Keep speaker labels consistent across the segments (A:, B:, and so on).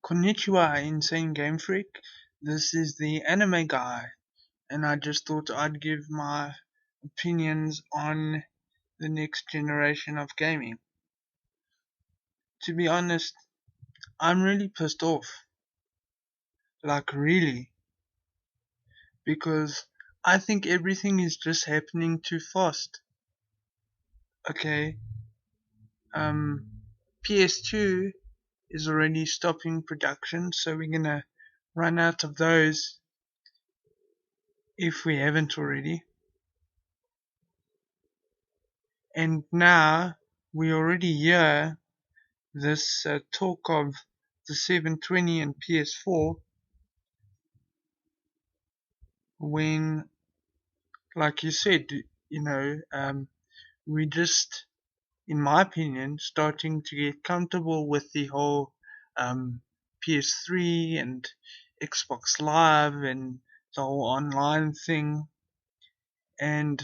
A: Konnichiwa, Insane Game Freak. This is the anime guy, and I just thought I'd give my opinions on the next generation of gaming. To be honest, I'm really pissed off. Like, really. Because I think everything is just happening too fast. Okay, PS2 is already stopping production, so we're gonna run out of those if we haven't already. And now we already hear this talk of the 720 and PS4 when, like you said, we just, in my opinion, starting to get comfortable with the whole PS3 and Xbox Live and the whole online thing. And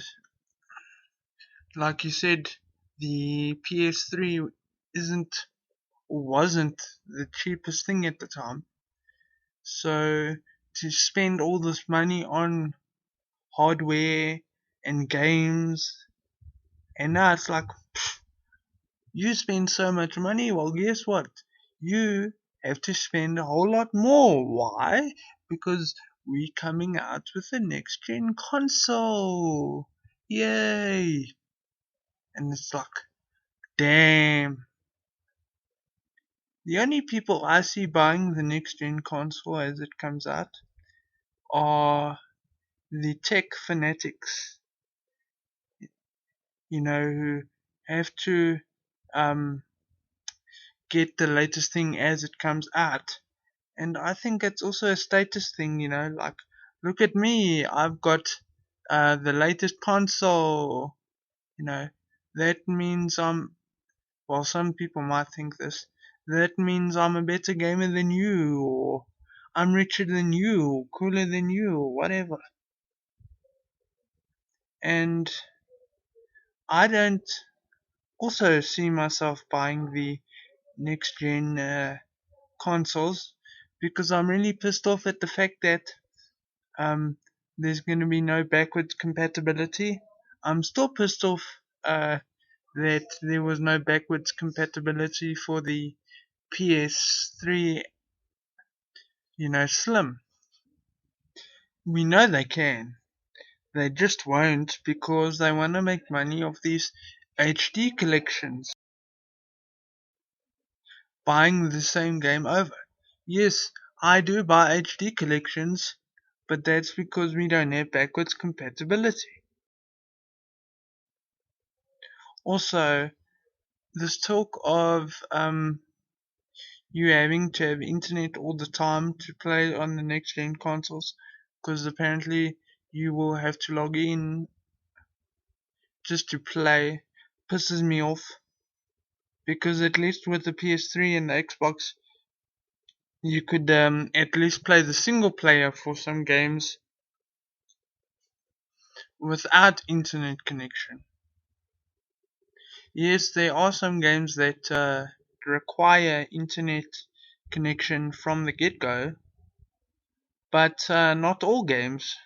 A: like you said, the PS3 wasn't the cheapest thing at the time. So to spend all this money on hardware and games, and now it's like, you spend so much money, well, guess what? You have to spend a whole lot more. Why? Because we're coming out with the next gen console. Yay! And it's like, damn. The only people I see buying the next gen console as it comes out are the tech fanatics, who have to get the latest thing as it comes out. And I think it's also a status thing, like, look at me, I've got the latest console. That means well, some people might think this, that means I'm a better gamer than you, or I'm richer than you, or cooler than you, or whatever. And I don't also see myself buying the next gen consoles, because I'm really pissed off at the fact that there's going to be no backwards compatibility. I'm still pissed off that there was no backwards compatibility for the PS3, Slim. We know they can. They just won't, because they want to make money off these HD collections. Buying the same game over. Yes, I do buy HD collections, but that's because we don't have backwards compatibility. Also, this talk of you having to have internet all the time to play on the next gen consoles, because apparently you will have to log in just to play, pisses me off. Because at least with the PS3 and the Xbox, you could at least play the single player for some games without internet connection. Yes, there are some games that require internet connection from the get-go, but not all games.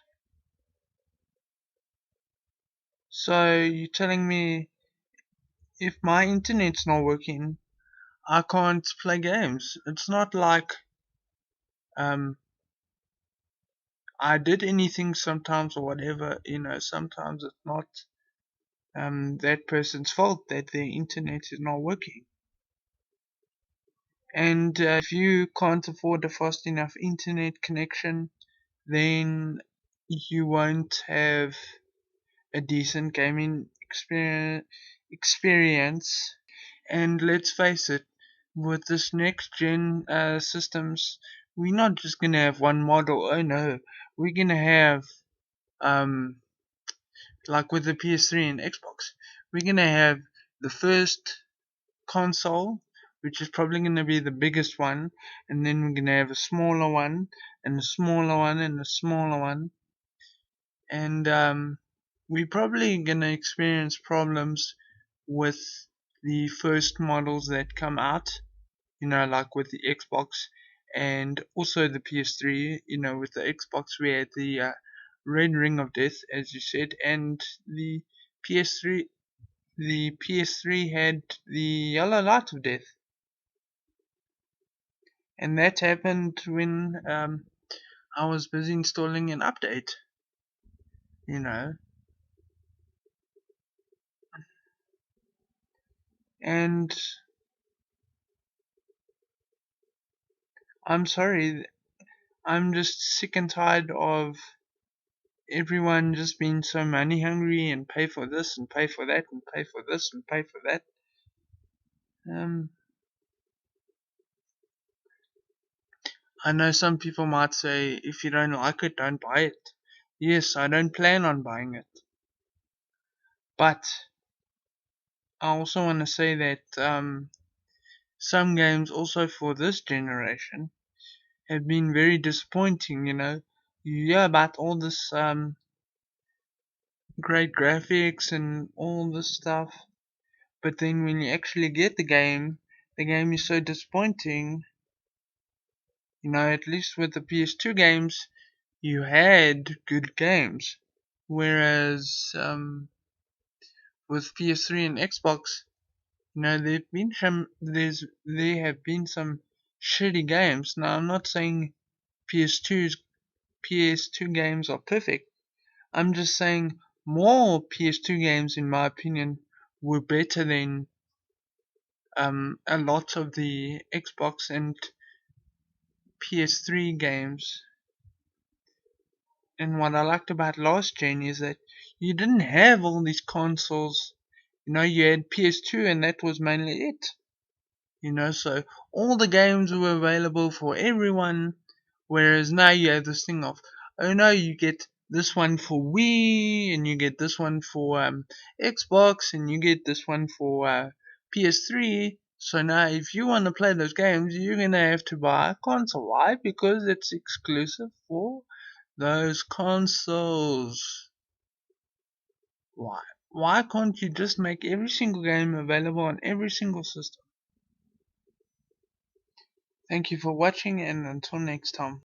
A: So you're telling me if my internet's not working, I can't play games? It's not like I did anything sometimes or whatever. Sometimes it's not that person's fault that their internet is not working. And if you can't afford a fast enough internet connection, then you won't have a decent gaming experience. And let's face it, with this next gen systems, we're not just gonna have one model. Oh no, we're gonna have like with the PS3 and Xbox, we're gonna have the first console, which is probably gonna be the biggest one, and then we're gonna have a smaller one, and a smaller one, and a smaller one, and we're probably gonna experience problems with the first models that come out, like with the Xbox and also the PS3. With the Xbox we had the red ring of death, as you said, and the PS3 the PS3 had the yellow light of death, and that happened when I was busy installing an update. And I'm sorry, I'm just sick and tired of everyone just being so money hungry and pay for this and pay for that and pay for this and pay for that. I know some people might say, if you don't like it, don't buy it. Yes, I don't plan on buying it. But I also want to say that some games also for this generation have been very disappointing. You hear about all this great graphics and all this stuff, but then when you actually get the game is so disappointing. At least with the PS2 games, you had good games, whereas with PS3 and Xbox, there have been some shitty games. Now I'm not saying PS2 games are perfect. I'm just saying more PS2 games, in my opinion, were better than a lot of the Xbox and PS3 games. And what I liked about last gen is that you didn't have all these consoles. You had PS2 and that was mainly it. So all the games were available for everyone, whereas now you have this thing of, oh no, you get this one for Wii, and you get this one for Xbox, and you get this one for PS3. So now if you want to play those games, you're going to have to buy a console. Why? Because it's exclusive for those consoles. Why? Why can't you just make every single game available on every single system? Thank you for watching, and until next time.